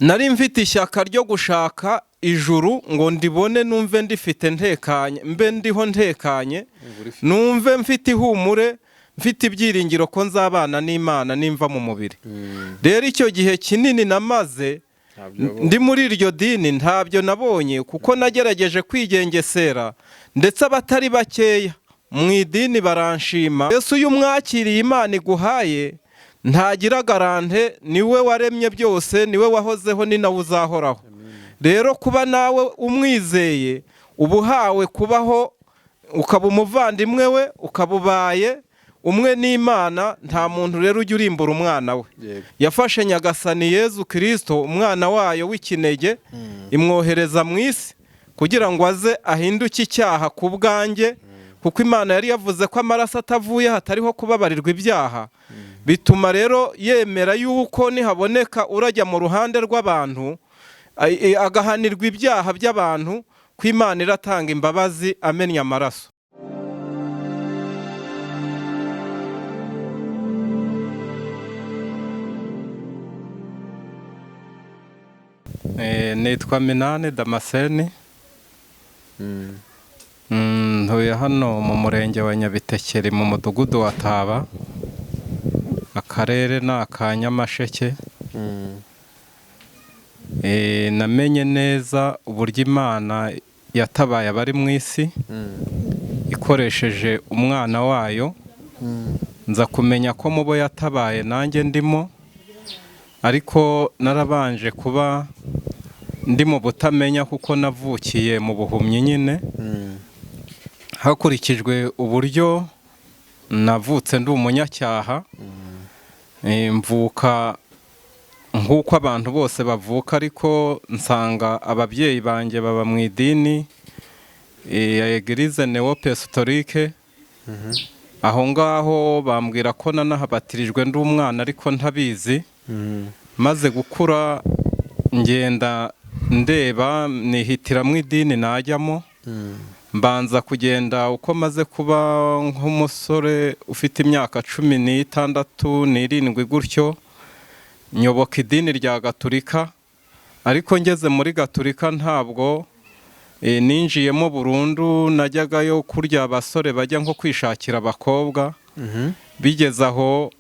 nari mfite ishyaka ryo gushaka ijuru ngo ndibone numve ndifite ntekanye, mbe ndiho ntekanye, numve mfite ihumure, mfite ibyiringiro ko nzabana n'Imana nimva mu mubiri. Rero icyo gihe kinini namaze ndi muri iryo dini ntabyo nabonye, kuko nagerageje kwigengesera, ndetse abatari bakeya mu idini baranshima. Yesu uyu mwakiriye Imana iguhaye ntagira garante, niwe waremye byose, niwe wahozeho, ni nawe uzahoraho. Rero kuba nawe umwizeye ubuhawe kubaho, ukaba umuvandimwe we, ukaba ubaye umwe n'Imana. Nta muntu rero ujya urimbura umwana we. Yafashe Nyagasani Yezu Kristo, umwana wayo w'ikinege, imwohereza mu isi kugira ngo aze ahinduke icyaha ku bwanjye, kuko Imana yari yavuze ko amaraso atavuye hatariho kubabarirwa ibyaha. Bituma rero yemera yuko nihaboneka urajya mu ruhande rw'abantu agahanirwa ibyaha by'abantu, ko Imana iratanga imbabazi amennye amaraso. Nitwa Minani Damascene, ntuye hano mu murenge wa Nyabitekeri mu mudugudu wa Taba, akarere ni aka Nyamasheke. Namenye neza uburyo Imana yatabaye abari mu isi ikoresheje umwana wayo, nza kumenya ko mu bo yatabaye nanjye ndimo, ariko narabanje kuba ndi mu butamenya kuko navukiye mu buhumyi nyine, hakurikijwe uburyo navutse ndi umunyacyaha, mvuka nk'uko abantu bose bavuka, ariko nsanga ababyeyi banjye baba mu idini ya Eglise Neopestolike. Aho ngaho bambwira ko nanahabatirijwe ndi umwana ariko ntabizi. Maze gukura ngenda ndeba nihitiramwo idini najyamo, mbanza kugenda uko maze kuba nk'umusore ufite imyaka 16 n'irindwi gutyo, nyoboka idini rya Gatolika. Ariko ngeze muri Gatolika ntabwo ninjiyemo burundu, najyagayo kurya abasore bajya nko kwishakira abakobwa. Bigeze aho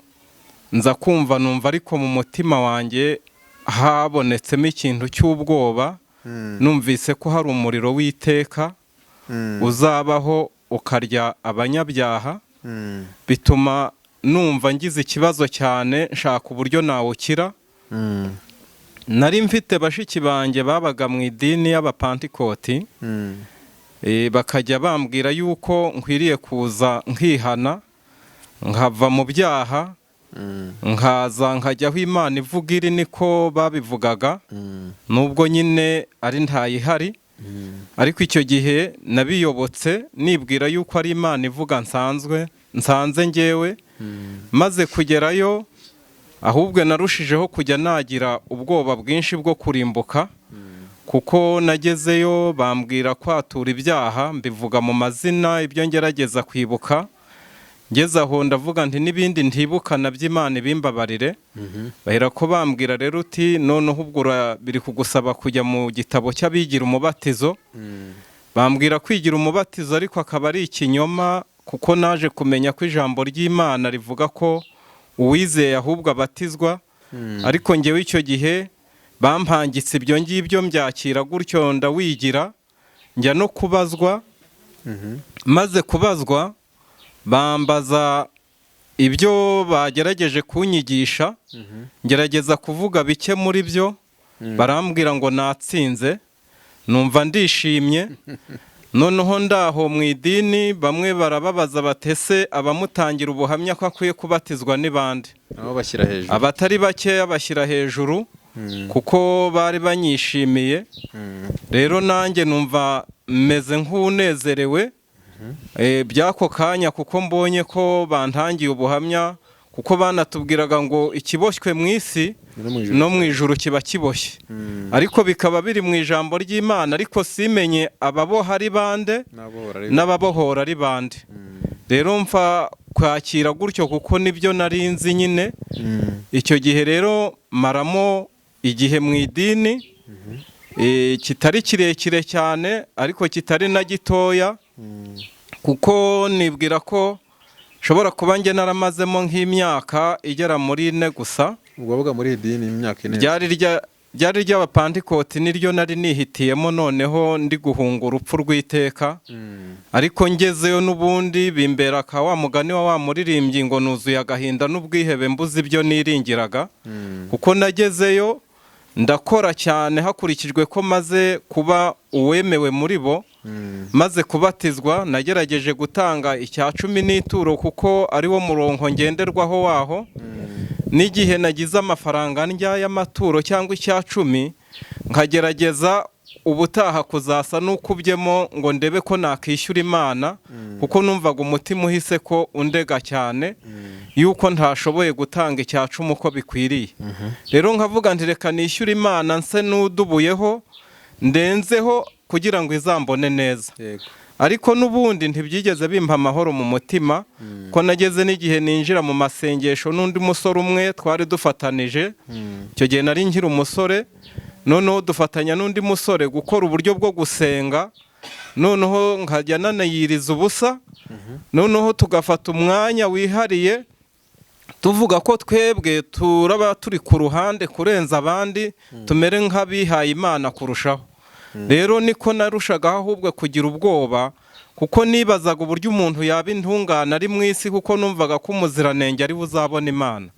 nza kumva numva ariko mu mutima wanjye habonetsemo ikintu cy'ubwoba, numvise ko hari umuriro w'iteka uzabaho ukarya abanyabyaha. Bituma numva ngize ikibazo cyane, nshaka uburyo nawukira. Nari mfite bashiki banjye babaga mu idini y'Abapantikoti, bakajya bambwira yuko nkwiriye kuza nkihana, nkava mu byaha, nkaza nkajya aho Imana ivuga iri, niko babivugaga, nubwo nyine ari ntayihari. Ariko icyo gihe nabiyobotse nibwira yuko ari Imana ivuga nsanze njyewe. Maze kugerayo ahubwo narushijeho kujya nagira ubwoba bwinshi bwo kurimbuka, kuko nagezeyo bambwira kwatura ibyaha, mbivuga mu mazina ibyo ngerageza kwibuka. Ngeze aho ndavuga nti n'ibindi ntibuka nabyo Imana ibimbabarire. Bahera ko bambwira rero uti noneho ubwo biri kugusaba kujya mu gitabo cy'abigira umubatizo. Bambwira kwigira umubatizo ariko akaba ari ikinyoma, kuko naje kumenya ko ijambo ry'Imana rivuga ko uwizeye ahubwo abatizwa. Ariko ngewe icyo gihe bampangitse ibyo ngibyo, mbyakira gutyo ndawigira, njya no kubazwa. Maze kubazwa bambaza ibyo bagerageje kunyigisha, ngerageza kuvuga bike muri byo, barambwira ngo natsinze. Numva ndishimye. Noneho ndaho mu idini bamwe barababaza batese abamutangira ubuhamya ko akwiye kubatizwa ni bande. Abatari bakeya bashyira hejuru, kuko bari banyishimiye. Rero nanjye numva meze nk'unezerewe byako kanya, kuko mbonye ko bantangiye ubuhamya, kuko banatubwiraga ngo ikiboshywe mu isi no mu ijuru kiba kiboshye. Ariko bikaba biri mu ijambo ry'Imana, ariko simenye ababoha ari bande n'ababohora ari bande. Rero mfa kwakira gutyo kuko nibyo nari nzi nyine. Icyo gihe rero maramo igihe mu idini kitari kirekire cyane ariko kitari na gitoya, kuko nibwira ko nshobora kuba njye naramazemo nk'imyaka igera muri 4 gusa. ubwo bavuga muri idini imyaka 4 ryari ry'abapantikoti niryo nari nihitiyemo, noneho ndi guhunga urupfu rw'iteka. ariko ngezeyo n'ubundi bimbera ka wa mugani wa muririmbyi ngo nuzuye agahinda n'ubwihebe mbuze ibyo niringiraga, kuko nagezeyo ndakora cyane hakurikijwe ko maze kuba uwemewe muri bo. maze kubatizwa nagerageje gutanga icya 10 n'ituro, kuko ari wo murongo ngenderwaho waho. n'igihe nagize amafaranga ndya y'amaturo cyangwa icya 10, nkagerageza ubutaha kuzasa n'ukubyemo ngo ndebe ko nakishyura Imana, kuko numvaga umutima uhise ko undega cyane yuko ntashoboye gutanga icya 10 uko bikwiriye. rero nkavuga nti reka nishyure Imana nse n'udubuyeho ndenzeho kugira ngo izambone neza. ariko n'ubundi ntibyigeze bimpa amahoro mu mutima, ko nageze n'igihe ninjira mu masengesho n'undi musore umwe twari dufatanije. icyo gihe nari nkiri umusore, noneho dufatanya n'undi musore gukora uburyo bwo gusenga, noneho nkajya nanayiriza ubusa, noneho tugafata umwanya wihariye tuvuga ko twebwe turaba turi ku ruhande kurenza abandi, tumere nk'abihaye Imana kurushaho. rero niko narushagaho ahubwo kugira ubwoba, kuko nibazaga uburyo umuntu yaba intungane ari mu isi, kuko numvaga ko umuziranenge ari buzabona Imana.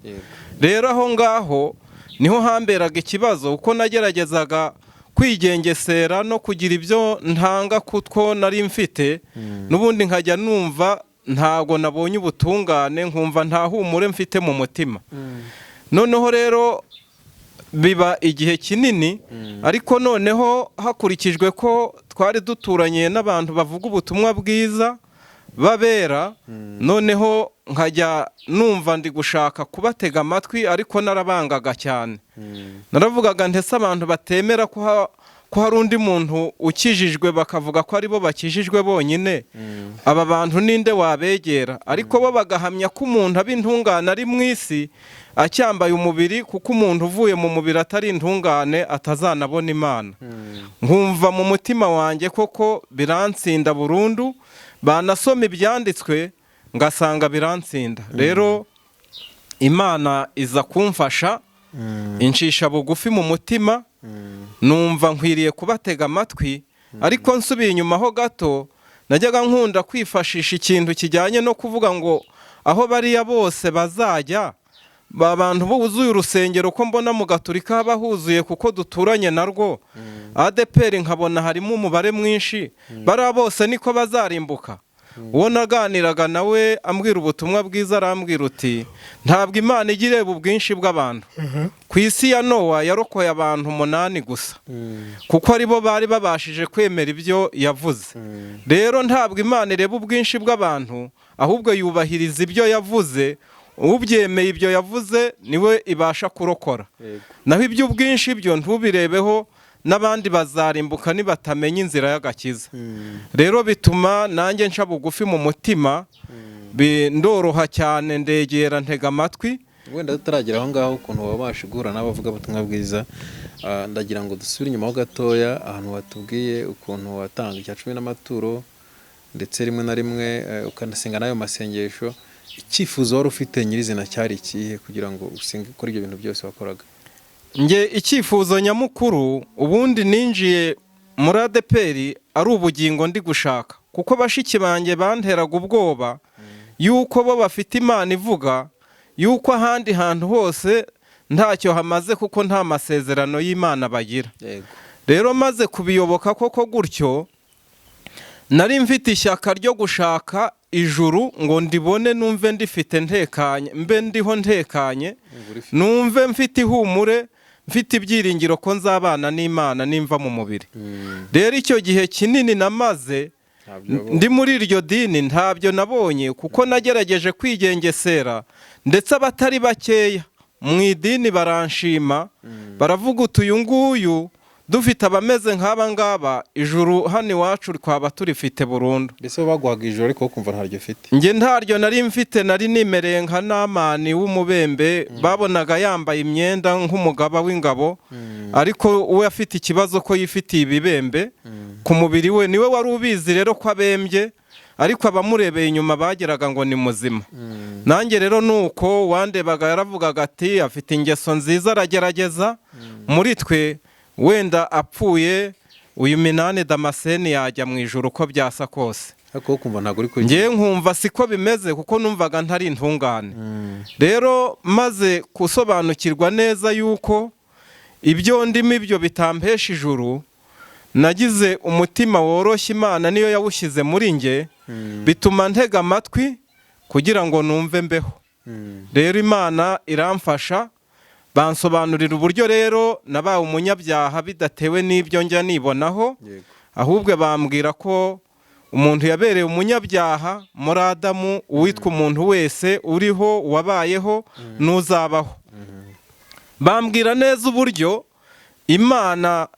rero aho ngaho niho hamberaga ikibazo, kuko nageragezaga kwigengesera no kugira ibyo ntanga kutwo nari mfite, n'ubundi nkajya numva ntago nabonye ubutungane, nkumva nta humure mfite mu mutima. noneho rero biba igihe kinini, ariko noneho hakurikijwe ko twari duturanye n'abantu bavuga ubutumwa bwiza babera, noneho nkajya numva ndi gushaka kubatega amatwi, ariko narabangaga cyane. naravugaga ntese abantu batemera ko hari undi muntu ukijijwe bakavuga ko aribo bakijijwe bonyine, aba bantu ninde wabegera? ariko bo bagahamya ko umuntu aba intungane ari mu isi acyambaye umubiri, kuko umuntu uvuye mu mubiri atari intungane atazanabona Imana. nkumva mu mutima wanjye koko biransinda burundu, banasoma ibyanditswe ngasanga biransinda. rero Imana iza kumfasha, inshisha bugufi mu mutima, numva nkwiriye kubatega amatwi. ariko nsubiye inyuma ho gato, najyaga nkunda kwifashisha ikintu kijyanye no kuvuga ngo aho bariya bose bazajya, abantu buzuye urusengero ko mbona mu Gaturika haba huzuye, kuko duturanye narwo. ADPR nkabona harimo umubare mwinshi, bariya bose niko bazarimbuka. uwo naganiraga nawe ambwira ubutumwa bwiza, arambwira uti ntabwo Imana ijya ireba ubwinshi bw'abantu. ku isi ya Nowa yarokoye abantu 8 gusa, kuko aribo bari babashije kwemera ibyo yavuze. rero ntabwo Imana ireba ubwinshi bw'abantu, ahubwo yubahiriza ibyo yavuze. ubyemeye ibyo yavuze niwe ibasha kurokora. naho iby'ubwinshi byo ntubirebeho, n'abandi bazarimbuka nibatamenya inzira y'agakiza. rero bituma nanjye nca bugufi mu mutima, ndoroha cyane, ndegera ntega amatwi. wenda tutaragera aho ngaho ukuntu wabasha guhura n'abavuga ubutumwa bwiza, ndagira ngo dusubire inyuma ho gatoya, ahantu watubwiye ukuntu watanga icya 10 n'amaturo, ndetse rimwe na rimwe ukanasenga n'ayo masengesho. icyifuzo wari ufite nyirizina cyari ikihe kugira ngo usenge ukora ibyo bintu byose wakoraga? Nge icyifuzo nyamukuru, ubundi ninjiye muri ADPR ari ubugingo ndi gushaka, kuko bashiki banjye banteraga ubwoba yuko bo bafite Imana ivuga, yuko ahandi hantu hose ntacyo hamaze, kuko nta masezerano y'Imana bagira. rero maze kubiyoboka koko gutyo, nari mfite ishyaka ryo gushaka ijuru ngo ndibone, numve ndifite ntekanye, mbe ndiho ntekanye, numve mfite ihumure, mfite ibyiringiro ko nzabana n'Imana nimva mu mubiri. rero icyo gihe kinini namaze ndi muri iryo dini ntabyo nabonye, kuko nagerageje kwigengesera, ndetse abatari bakeya mu idini baranshima, baravuga uti uyu nguyu dufite abameze nk'aba ngaba ijuru hano iwacu twaba turifite burundu. mbese baguhaga ijoro ariko kumva ntaryo ufite? Njye ntaryo nari mfite, nari nimereye nka Namani w'umubembe, babonaga yambaye imyenda nk'umugaba w'ingabo, ariko we afite ikibazo ko yifitiye ibibembe ku mubiri we, niwe wari ubizi rero ko abembye, ariko abamurebeye inyuma bageraga ngo ni muzima. Nanjye rero nuko wandebaga yaravugaga ati afite ingeso nziza aragerageza, muri twe wenda apfuye uyu Minani Damascene yajya mu ijuru uko byasa kose. ariko kumva ntabwo uri kujya. Ngiye nkumva siko bimeze kuko numvaga ntari intungane. Rero maze gusobanukirwa neza yuko ibyo ndimo ibyo bitampesha ijuru, nagize umutima woroshye, Imana niyo yawushyize muri nge, bituma ntega amatwi kugira ngo numve mbeho. Rero Imana iramfasha, bansobanurira uburyo rero nabaye umunyabyaha bidatewe n'ibyo njya nibonaho, ahubwo bambwira ko umuntu yabereye umunyabyaha muri Adamu, uwitwa umuntu wese uriho wabayeho n'uzabaho. Bambwira neza uburyo Imana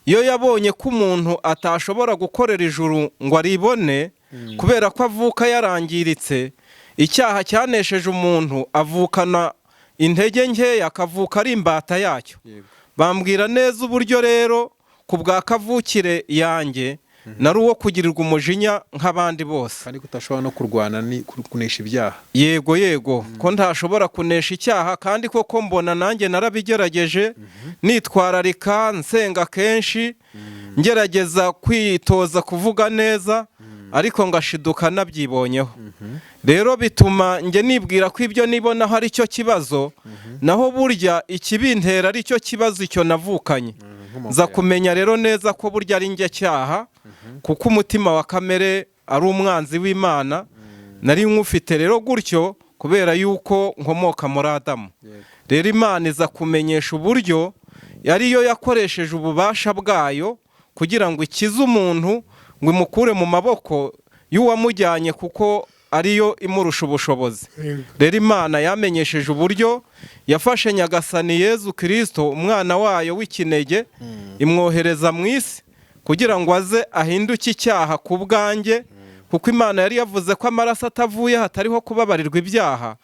iyo yabonye ko umuntu atashobora gukorera ijuru ngo aribone kubera ko avuka yarangiritse, icyaha cyanesheje umuntu avukana intege nkeya, akavuka ari imbata yacyo. Bambwira neza uburyo rero ku bwa kavukire yanjye nari uwo kugirirwa umujinya nk'abandi bose, kandi kutashobora no kurwana ni kunesha ibyaha. Yego ko ntashobora kunesha icyaha, kandi koko mbona nanjye narabigerageje, nitwararika nsenga kenshi, ngerageza kwitoza kuvuga neza, ariko ngashiduka nabyibonyeho. Rero bituma nge nibwira ko ibyo nibona hari cyo kibazo, naho burya ikibintera ari cyo kibazo icyo navukanye. Za kumenya rero neza ko burya ari nge cyaha, kuko umutima wa kamere ari umwanzi w'Imana, nari nkufite rero gutyo kubera yuko nkomoka muri Adamu. Rero Imana iza kumenyesha uburyo yariyo yakoresheje ububasha bwayo kugira ngo ikize umuntu, ngo imukure mu maboko y'uwamujyanye kuko ariyo imurusha ubushobozi. Rero Imana yamenyesheje uburyo yafashe Nyagasani Yezu Kristo, umwana wayo w'ikinege, imwohereza mu isi kugira ngo aze ahinduke icyaha ku bwanjye, kuko Imana yari yavuze ko amaraso atavuye hatariho kubabarirwa ibyaha.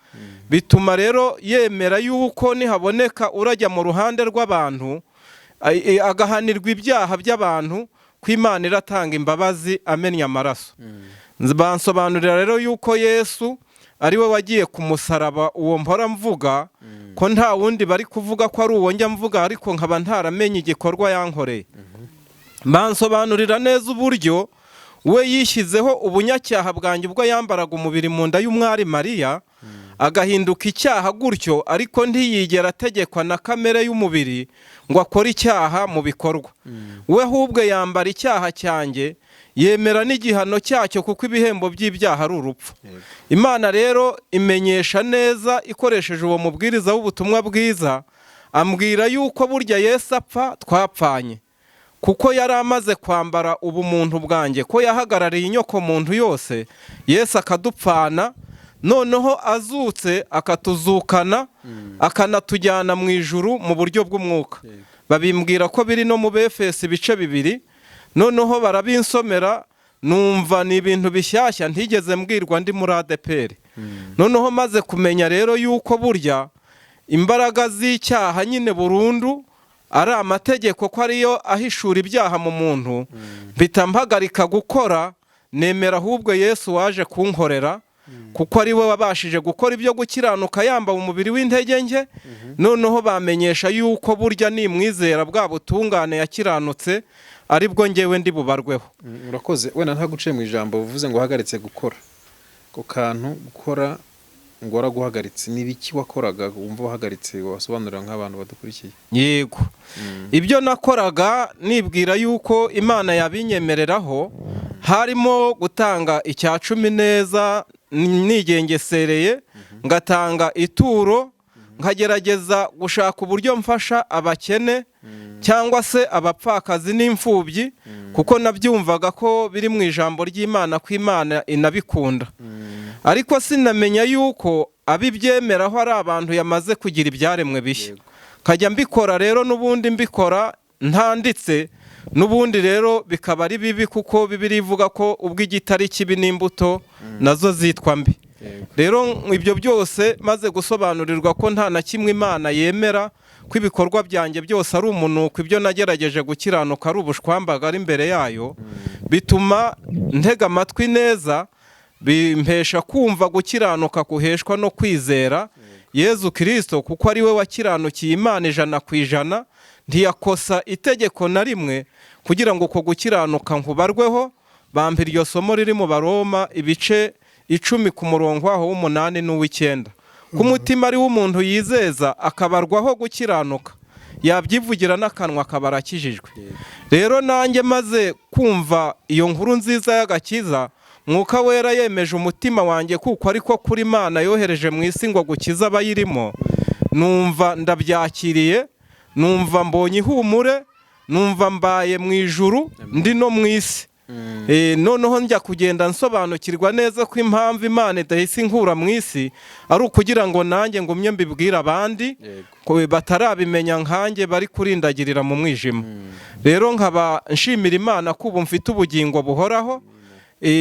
Bituma rero yemera yuko nihaboneka urajya mu ruhande rw'abantu agahanirwa ibyaha by'abantu, ko Imana iratanga imbabazi amenya amaraso. Bansobanurira rero yuko Yesu ari we wagiye ku musaraba, uwo mpora mvuga ko nta wundi bari kuvuga ko ari uwo njya mvuga, ariko nkaba ntaramenye igikorwa yankoreye. Bansobanurira neza uburyo we yishyizeho ubunyacyaha bwanjye ubwo yambaraga umubiri mu nda y'umwari Mariya, agahinduka icyaha gutyo, ariko ntiyigera ategekwa na kamere y'umubiri ngo akore icyaha mu bikorwa. We ahubwo yambara icyaha cyanjye, yemera n'igihano cyacyo, kuko ibihembo by'ibyaha ari urupfu. Imana rero imenyesha neza ikoresheje uwo mubwiriza w'ubutumwa bwiza, ambwira yuko burya Yesu apfa twapfanye, kuko yari amaze kwambara ubumuntu bwanjye, ko yahagarariye inyoko muntu yose, Yesu akadupfana, noneho azutse akatuzukana, akanatujyana mu ijuru mu buryo bw'umwuka. Babimbwira ko biri no mu Befesi ibice 2, noneho barabinsomera, numva ni ibintu bishyashya ntigeze mbwirwa ndi muri ADPR. Noneho maze kumenya rero yuko burya imbaraga z'icyaha nyine burundu ari amategeko, ko ariyo ahishura ibyaha mu muntu, bitampagarika gukora, nemera ahubwo Yesu waje kunkorera, kuko ari we wabashije gukora ibyo gukiranuka yambaye umubiri w'intege nke. Noneho bamenyesha yuko burya nimwizera bwa butungane yakiranutse, aribwo ngewe ndi bubarweho. Urakoze. Wenda ntaguciye mu ijambo uvuze ngo uhagaritse gukora, ko kantu gukora ngo waraguhagaritse, ni biki wakoraga wumva wahagaritse, wasobanurira nk'abantu badukurikiye? Yego, ibyo nakoraga nibwira yuko Imana yabinyemereraho, harimo gutanga icya 10 neza nigengesereye, ngatanga ituro, nkagerageza gushaka uburyo mfasha abakene cyangwa se abapfakazi n'imfubyi, kuko nabyumvaga ko biri mu ijambo ry'Imana ko Imana inabikunda. Ariko sinamenya yuko abibyemeraho ari abantu yamaze kugira ibyaremwe bishya. Kajya mbikora rero n'ubundi mbikora ntanditse n'ubundi rero bikaba ari bibi, kuko Bibiliya ivuga ko ubwo igiti ari kibi n'imbuto nazo zitwa mbi. Rero ibyo byose maze gusobanurirwa ko nta na kimwe Imana yemera, ko ibikorwa byanjye byose ari umunuko, ibyo nagerageje gukiranuka ari ubushwambaga ari imbere yayo, bituma ntega amatwi neza, bimpesha kumva gukiranuka kuheshwa no kwizera Yezu Kristo, kuko ari we wakiranukiye Imana 100%, ntiyakosa itegeko na rimwe kugira ngo uko gukiranuka nkubarweho. Bampa iryo somo riri mu Baroma ibice 10 ku murongo waho w'8 n'uw'9. Ku mutima ari w'umuntu yizeza akabarwaho gukiranuka, yabyivugira n'akanwa akaba arakijijwe. Rero nanjye maze kumva iyo nkuru nziza y'agakiza, Mwuka Wera yemeje umutima wanjye kuko ariko kuri Imana yohereje mu isi ngo gukiza abayirimo, numva ndabyakiriye, numva mbonye ihumure, numva mbaye mu ijuru ndi no mu isi. Noneho njya kugenda nsobanukirwa neza ko impamvu Imana idahise inkura mu isi ari ukugira ngo nanjye ngumye mbibwira abandi ko batarabimenya nkanjye bari kurindagirira mu mwijima. Rero nkaba nshimira Imana ko ubu mfite ubugingo buhoraho,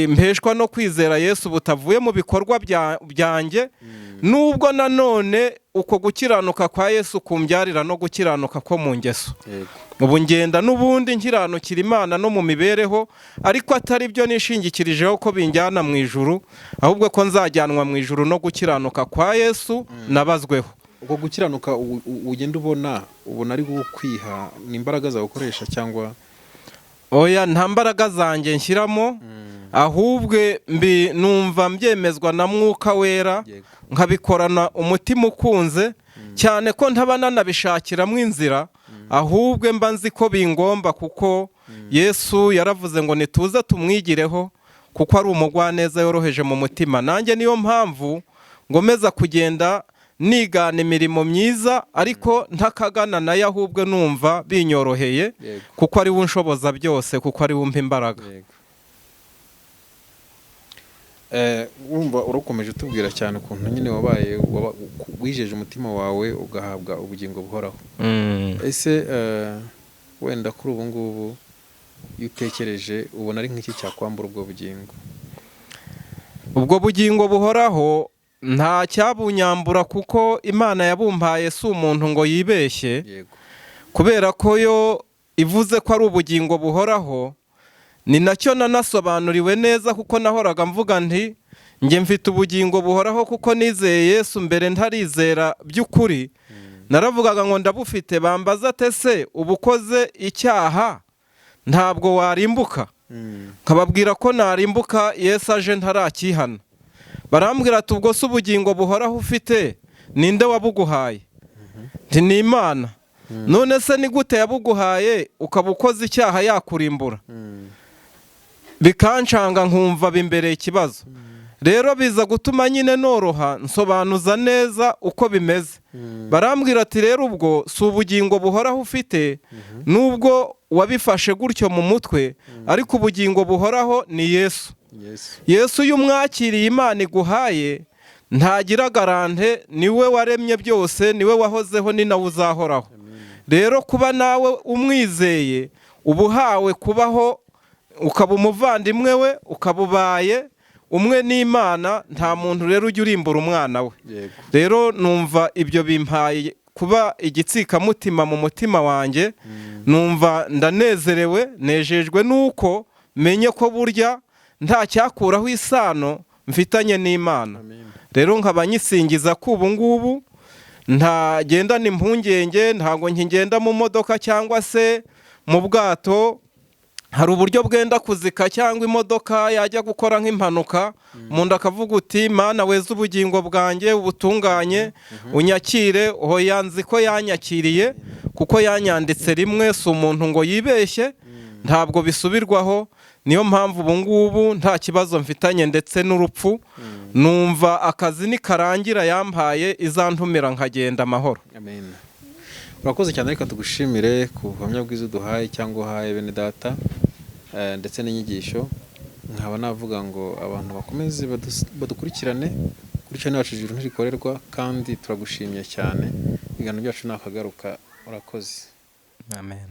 mpeshwa no kwizera Yesu butavuye mu bikorwa byanjye, nubwo nanone uko gukiranuka kwa Yesu kumbyarira no gukiranuka ko mu ngeso. Ubu ngenda n'ubundi nkiranukira Imana no mu mibereho, ariko atari byo nishingikirijeho ko binjyana mu ijuru, ahubwo ko nzajyanwa mu ijuru no gukiranuka kwa Yesu nabazweho. Uko gukiranuka ugenda ubona ari gukwiha, ni imbaraga zawe ukoresha cyangwa? Oya, nta mbaraga zanjye nshyiramo, ahubwo numva mbyemezwa na Mwuka Wera, nkabikorana umutima ukunze cyane, ko ntaba nanabishakiramo inzira, ahubwo mba nzi ko bingomba, kuko Yesu yaravuze ngo nituze tumwigireho kuko ari umugwaneza yoroheje mu mutima. Nanjye niyo mpamvu ngomeza kugenda nigana imirimo myiza, ariko ntakagana nayo, ahubwo numva binyoroheye, kuko ari we unshoboza byose, kuko ari we umpa imbaraga. Wumva urukomeje utubwira cyane ukuntu nyine wabaye wijeje umutima wawe ugahabwa ubugingo buhoraho. Ese wenda kuri ubu ngubu iyo utekereje ubona ari nk'iki cyakwambura ubwo bugingo? Ubwo bugingo buhoraho nta cyabunyambura, kuko Imana yabumpaye si umuntu ngo yibeshye, kubera ko yo ivuze ko ari ubugingo buhoraho, ni nacyo nanasobanuriwe neza, kuko nahoraga mvuga nti njye mfite ubugingo buhoraho kuko nizeye Yesu mbere ntarizera by'ukuri. Naravugaga ngo ndabufite, bambaza ate se ubukoze icyaha ntabwo warimbuka? Nkababwira ko narimbuka Yesu aje ntarakihana. Barambwira ati ubwo se ubugingo buhoraho ufite ninde wabuguhaye? Nti ni Imana. None se ni gute yabuguhaye ukaba ukoze icyaha yakurimbura? Bikancanga nkumva bimbereye ikibazo. Rero biza gutuma nyine noroha nsobanuza neza uko bimeze. Barambwira ati rero ubwo si ubugingo buhoraho ufite, nubwo wabifashe gutyo mu mutwe, ariko ubugingo buhoraho ni Yesu. Yesu iyo umwakiriye Imana iguhaye ntagira garante, niwe waremye byose, niwe wahozeho, ni nawe uzahoraho. Rero kuba nawe umwizeye ubuhawe kubaho, ukaba umuvandimwe we, ukaba ubaye umwe n'Imana, nta muntu rero ujya urimbura umwana we. Rero numva ibyo bimpaye kuba igitsikamutima mu mutima wanjye, numva ndanezerewe, nejejwe nuko menye ko burya nta cyakuraho isano mfitanye n'Imana. Rero nkaba nyisingiza ko ubu ngubu ntagendana impungenge, ntabwo nkigenda mu modoka cyangwa se mu bwato. Hari uburyo bwenda kuzika cyangwa imodoka yajya gukora nk'impanuka, umuntu akavuga uti Mana weze ubugingo bwanjye ubutunganye unyakire. Oya, nzi ko yanyakiriye kuko yanyanditse rimwe, si umuntu ngo yibeshye, ntabwo bisubirwaho. Niyo mpamvu ubu ngubu nta kibazo mfitanye ndetse n'urupfu, numva akazi nikarangira yampaye izantumira nkagenda amahoro. Amen. Urakoze cyane, reka tugushimire ku buhamya bwiza uduhaye cyangwa uhaye bene data, ndetse n'inyigisho. Nkaba navuga ngo abantu bakomeze badukurikirane kuri channel yacu Ijuru Ntirikorerwa, kandi turagushimiye cyane. Ibiganiro byacu nakagaruka. Urakoze. Amen.